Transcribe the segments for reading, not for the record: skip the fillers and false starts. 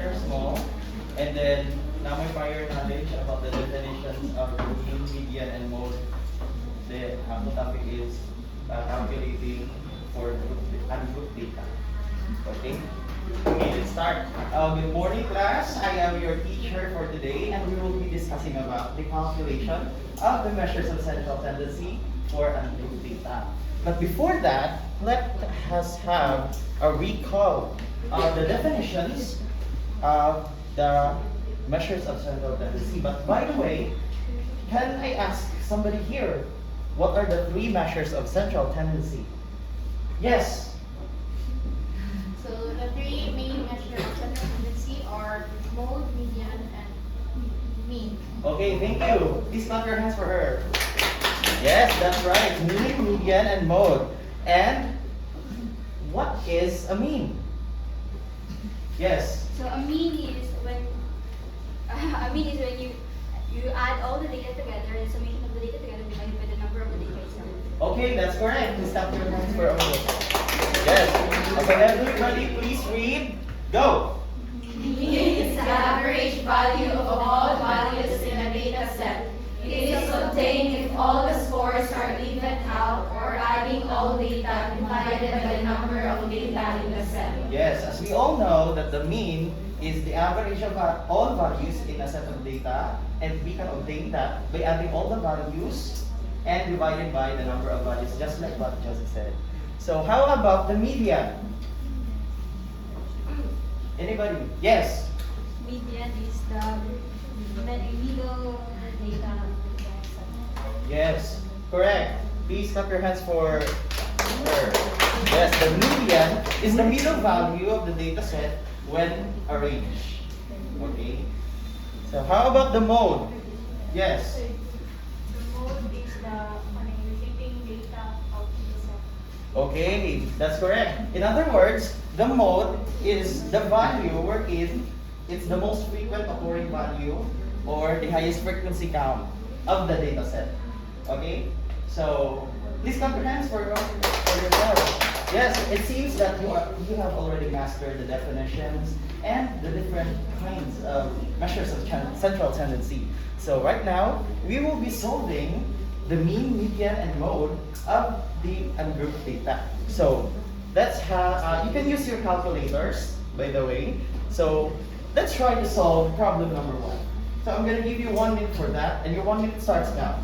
or small. And then, now may prior knowledge about the definitions of mean, median, and mode. The topic is calculating for ungrouped data. Okay? Okay, let's start. Good morning, class. I am your teacher for today, and we will be discussing about the calculation of the measures of central tendency for ungrouped data. But before that, let us have a recall of the definitions of the measures of central tendency. But by the way, can I ask somebody here, what are the three measures of central tendency? Yes. So the three main measures of central tendency are mode, median, and mean. Okay, thank you. Please clap your hands for her. Yes, that's right. Mean, median, and mode. And what is a mean? Yes. So a mean is when you add all the data together, the summation of the data together divided by the number of the data itself. Okay, that's correct. Please clap your hands for all. Yes. Okay, everybody, please read. Go. Mean is the average value of all values in a data set. It is obtained if all the scores are evened out or adding all data divided by the number of data in the set. Yes, as we all know that the mean is the average of all values in a set of data, and we can obtain that by adding all the values and divided by the number of values, just like what Joseph said. So how about the median? Anybody? Yes. Median is the middle data. Yes. Correct. Please clap your hands for her. Yes, the median is the middle value of the data set when arranged. Okay. So how about the mode? Yes. The mode is the receiving data out of the set. Okay, that's correct. In other words, the mode is the value wherein it's the most frequent occurring value or the highest frequency count of the data set. Okay? So, please clap your hands for yourself. Yes, it seems that you have already mastered the definitions and the different kinds of measures of central tendency. So right now, we will be solving the mean, median, and mode of the ungrouped data. So let's have, you can use your calculators, by the way. So let's try to solve problem number 1. So I'm going to give you 1 minute for that, and your 1 minute starts now.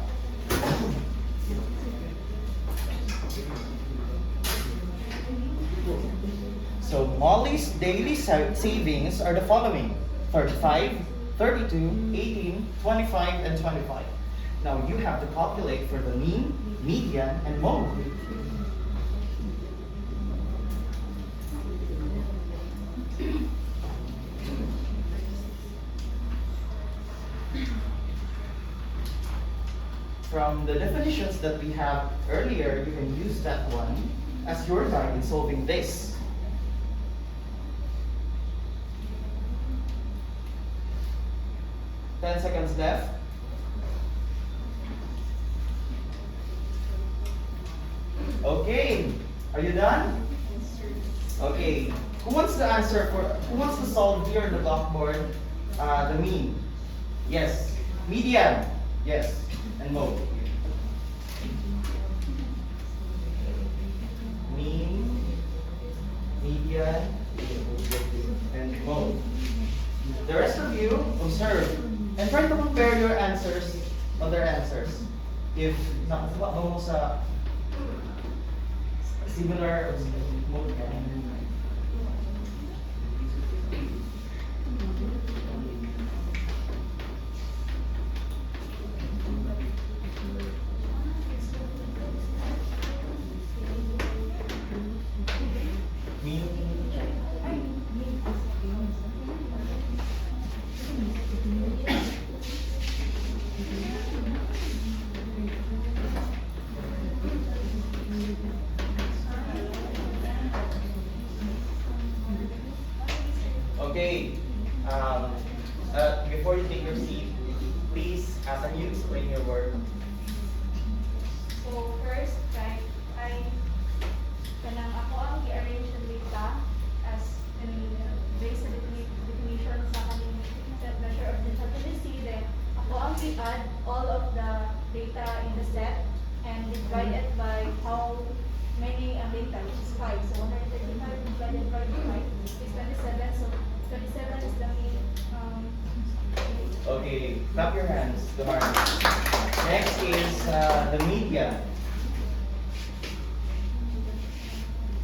So Molly's daily savings are the following: 35, 32, 18, 25, and 25. Now you have to calculate for the mean, median, and mode. From the definitions that we have earlier, you can use that one as your guide in solving this. Ten seconds left. Okay, are you done? Okay, who wants to answer who wants to solve here in the blackboard the mean? Yes. Median? Yes. And mode? Mean, median, and mode. The rest of you, observe and try to compare your answers, other answers. If nakuha mo sa similar mode ka. Okay. Before you take your seat, please, can you explain your work? So first, right, kanang ako ang i-arrange ng data as in based sa definition add all of the data in the set and divide it by how many data, which is 5. So 135 divided by 5 is 27. So 27 is the main. Okay, clap your hands to Harvey. Next is the media.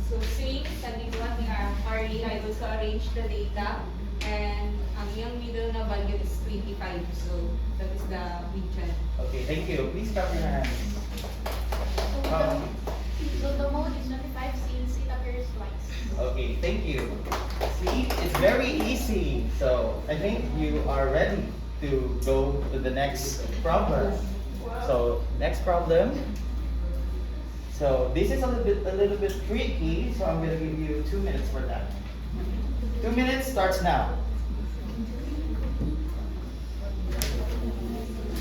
So same sa one ni RE, I also arrange the data and ang iyang middle na value is 25. So that is the median. Okay, thank you. Please clap your hands. So the mode is 25 since it appears twice. Okay, thank you. See, it's very easy. So I think you are ready to go to the next problem. So next problem. So this is a little bit tricky. So I'm gonna give you 2 minutes for that. 2 minutes starts now.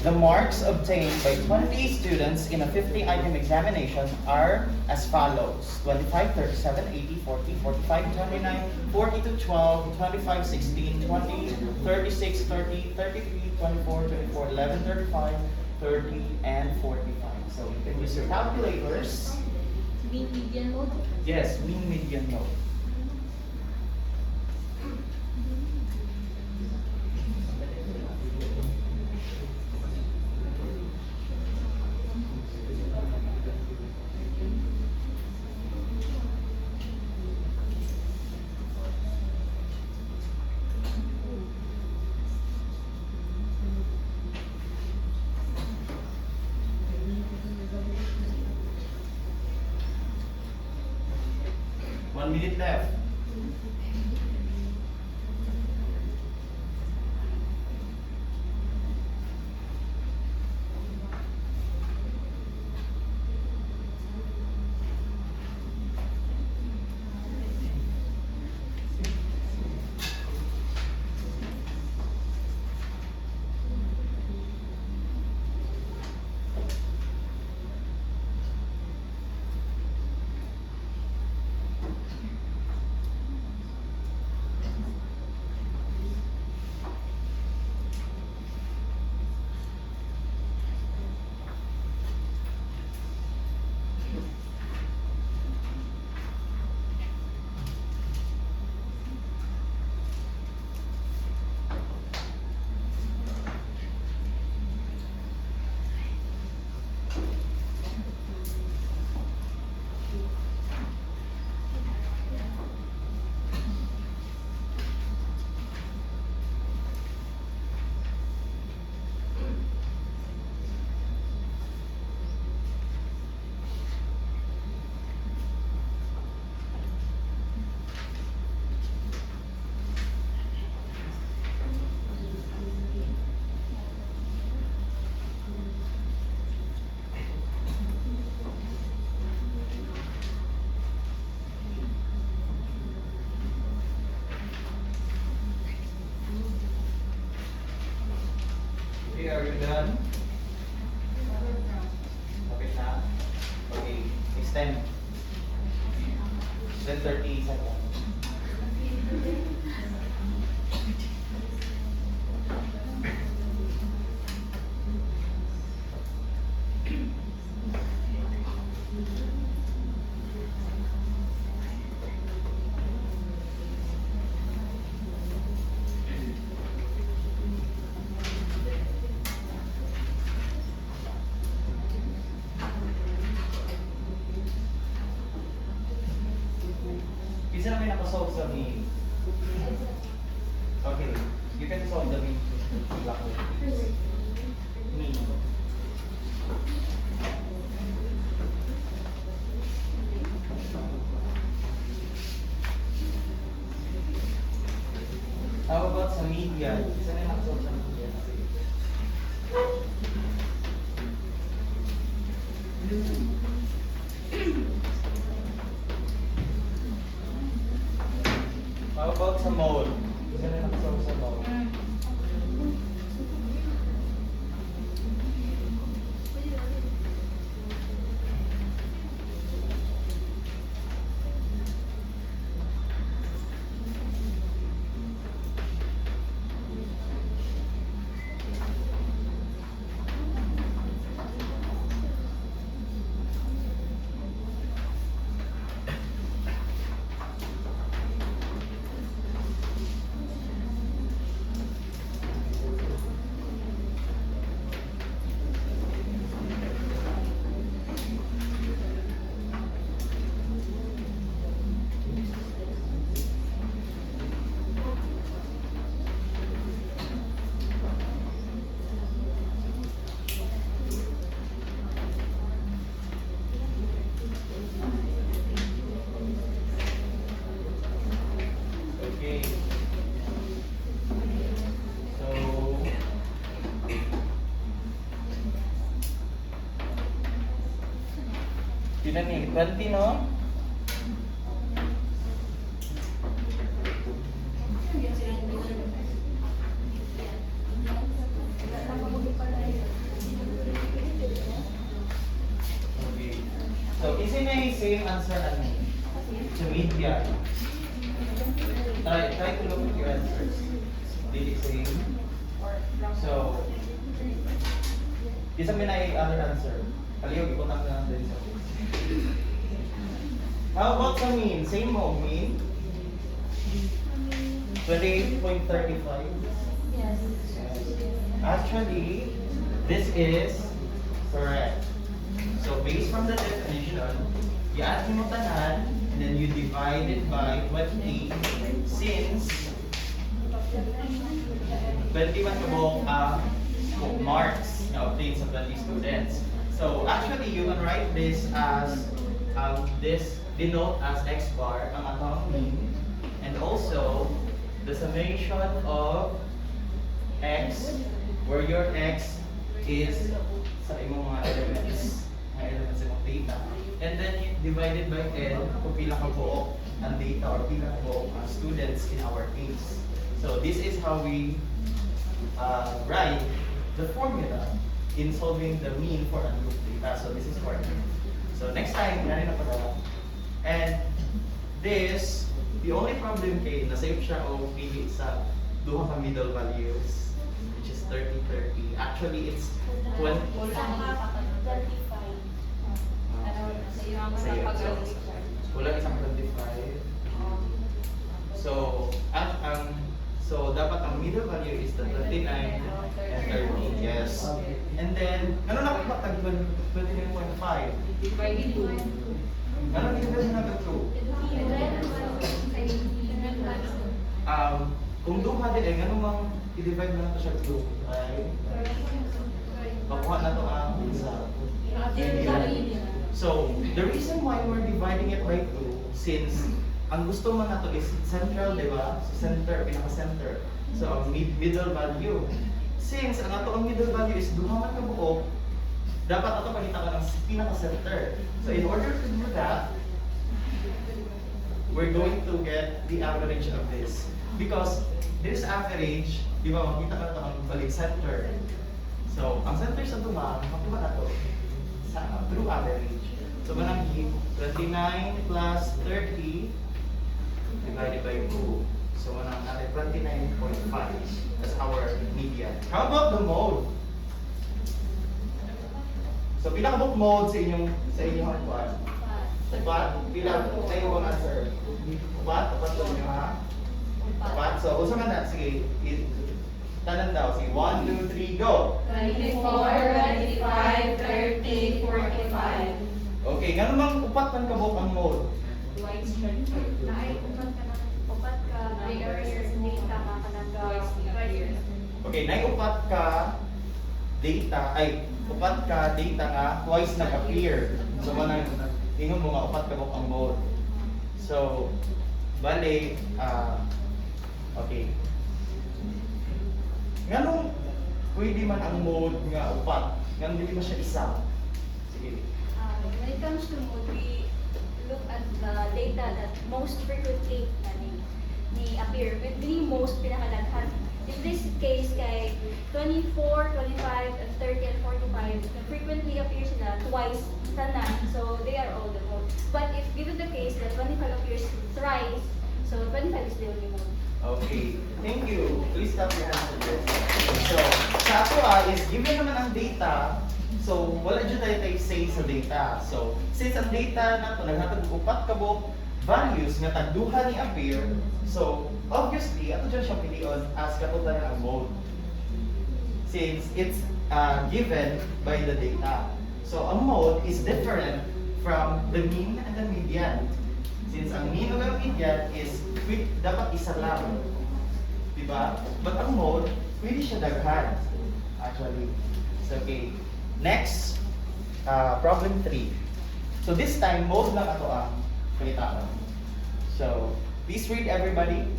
The marks obtained by 20 students in a 50-item examination are as follows: 25, 37, 80, 40, 45, 29, 42, 12, 25, 16, 20, 36, 30, 33, 24, 24, 11, 35, 30, and 45. So you can use your calculators. Mean median mode. Yes, mean median mode. One minute left. Okay, are you done? Okay na? Okay, extend. Then 30 seconds. Isa na may nakasolve sa main. Okay, you can solve the main. Main. How about sa media? Isa na yung nakasolve sa media. How about sa mode? Isa na yung nakasolve sa mode. Ilan eh? 20, no? Okay. So, isin na yung same answer ano? Sa media. Try to look at your answers. Did it same? So, isa may na other answer. Kaliyog, ipunta na lang din sa How about sa mean? Same mo, mean? 28.35. Yes. Actually, this is correct. So based from the definition, you add mo tanan and then you divide it by 20 since 21 kabong marks na obtained sa 20 students. So actually, you can write this as this denote as x bar ang atong mean, and also the summation of x, where your x is sa imong mga elements sa imong data, and then you divided by n kung pila ka buok ang data or pila ka buok ang students in our case. So this is how we write the formula in solving the mean for a group data. So this is for me. So next time, ganun na pala. And this, the only problem kay na-save siya o pili sa duha ka middle values, which is 30-30. Actually, it's 20. Sa'yo. Wala isang 25. So, so dapat ang middle value is the 39 and 30. Yes. And then, ano na kung tag 29.5? Divided 2. Ano i-divide na ng 2? Kung duha din eh, ano mang i-divide na ito siya 2? Ay, makuha na ito ang isa. So, the reason why we're dividing it by 2, since ang gusto man nato is central, di ba? So, center, pinaka-center. So, ang middle value. Since ang ato ang middle value is duha man ka buok, dapat ato pagkita ka ng pinaka-center. So, in order to do that, we're going to get the average of this. Because this average, di ba, makita ka na ito ang balik center. So, ang center sa duha, makuha na ito sa true average. So, manang 29 plus 30 divided by 2. So, manang natin 29.5. That's our median. How about the mode? So, pila ka book mode sa inyong kuwan? Upat? Pila sa inyong answer? Upat? Upat sa inyo ha? Upat? So, usa man na. Sige, tanan daw. Sige, 1, 2, 3, go! 24, 25, 30, 45. Okay, nga namang upat man kabok ang mode. Twice structure. Upat ka, versus data ka kanang Twice the appear. Okay, naiupat ka data, upat ka data nga twice nag-appear. So, manang ingon mo nga upat kabok ang mode. So, bale, okay. Nga nung pwede man ang mode nga upat, nga hindi mo siya isa. Sige. When it comes to mode, we look at the data that most frequently ni appear. With the most pinakadaghan. In this case, kay 24, 25, and 30, and 45, frequently appear sila twice tanan. So, they are all the mode. But if given the case that 25 appears thrice, so 25 is the only mode. Okay, thank you. Please stop your hands on this. So, sa ako is given naman ang data, so wala dyan tayo say sa data. So, since ang data na ito, naghatag upat kabok values nga tagduha ni appear, so obviously, ato dyan siya pilion as katutan ng mode. Since it's given by the data. So, ang mode is different from the mean and the median. Since ang mean of the median is dapat isa lang. Diba? But ang mode, pwede siya daghan. Actually. So, okay. Next, problem 3. So, this time, mode lang ato ang kalitaan. So, please read everybody.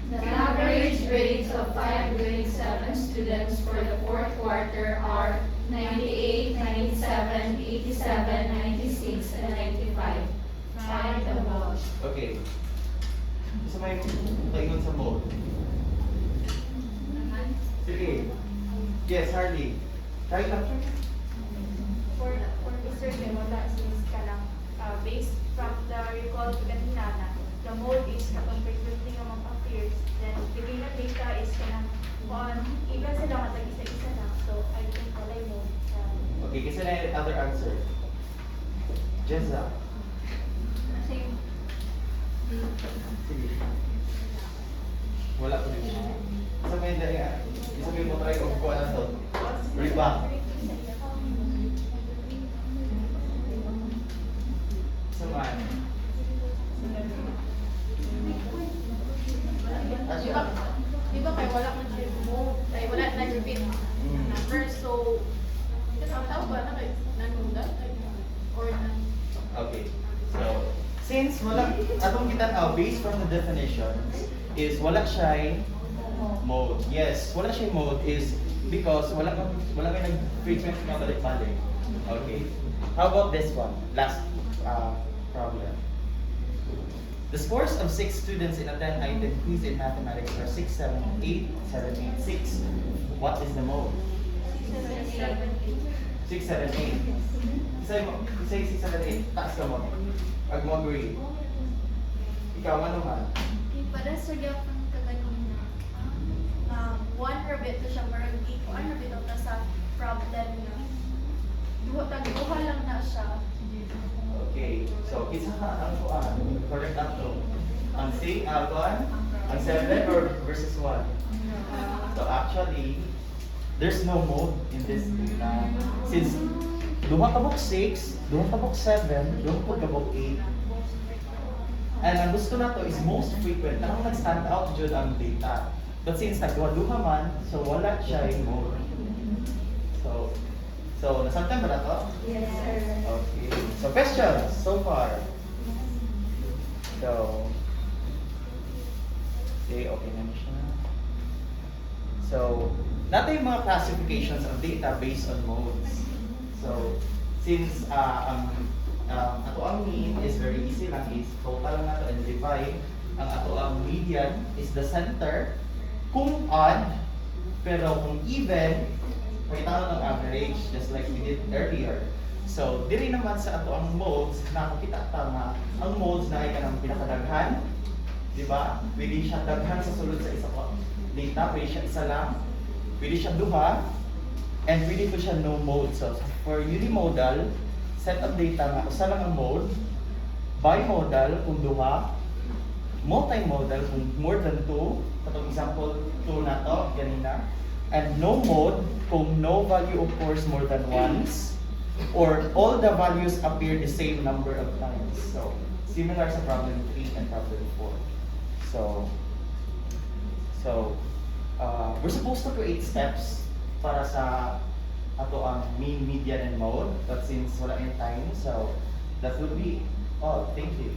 The average grades of 5 grade 7 students for the fourth quarter are 98, 97, 87, 96, and 95. Try the mode. Okay. Gusto mo yung paingon sa mode? Sige. Yes, Harley. Try lang. For the survey, wala since ka lang, based from the recall to kanina na, the mode is kapag frequently nga mag-appears, then the given data is kanang on, even sila nga tag-isa-isa lang, so I think wala yung mode. Okay, kasi na yung other answer. Jessa. Same. Sige. Wala ko din. Isa mo yung dahil isa mo yung try o kuha na to. Read back. Isa man. Di ba kaya wala man siya mo, ay wala na repeat number, so tawag ba na kay nanuda or nan Okay. So, since wala, atong kita based from the definition, is wala siya mode. Yes, wala siya mode is because wala may nag-frequent nga balik-balik. Okay. How about this one? Last problem. The scores of 6 students in a 10-item quiz in mathematics are 6, 7, 8, 7, 8, 6. What is the mode? 6, 7, 8. Say 6, 7, 8. Taas ka mo. Pag mo agree. Ikaw, ano man? para sa gyapon kaganina. One rabbit to siya marag di ko ano bitaw ta sa problem niya. Duha lang na siya. Okay, so isa ka ang kuan, correct answer. Ang 6, ang 7 or versus 1? So actually, there's no mode in this data. Since duha ka book 6, duha ka book 7, duha ka book 8. And ang gusto na to is most frequent. Nakang nag-stand out dyan ang data. But since nagduha-duha man, so wala siya yung mode. So nasabtan ba na to? Yes, sir. Okay. So questions so far. So, okay na siya. So, natin yung mga classifications of data based on modes. So, since ato ang mean is very easy lang, is total lang nato and divide. Ang ato ang median is the center. Kung odd, pero kung even, pakita ng average, just like we did earlier. So, diri naman sa ato ang modes, nakakita tama, ang modes na ay kanang pinakadaghan, di ba? Pwede siya daghan sa sulod sa isa ko data, pwede siya isa lang, pwede siya duha, and pwede po siya no mode. So, for unimodal, set of data nga, usa lang ang mode, bimodal kung duha, multimodal kung more than 2, katong example 2 na to, ganina, and no mode kung no value occurs more than once, or all the values appear the same number of times. So, similar sa problem 3 and problem 4. So, we're supposed to create steps para sa ato ang mean, median, and mode, but since wala yung time, so that would be all. Thank you.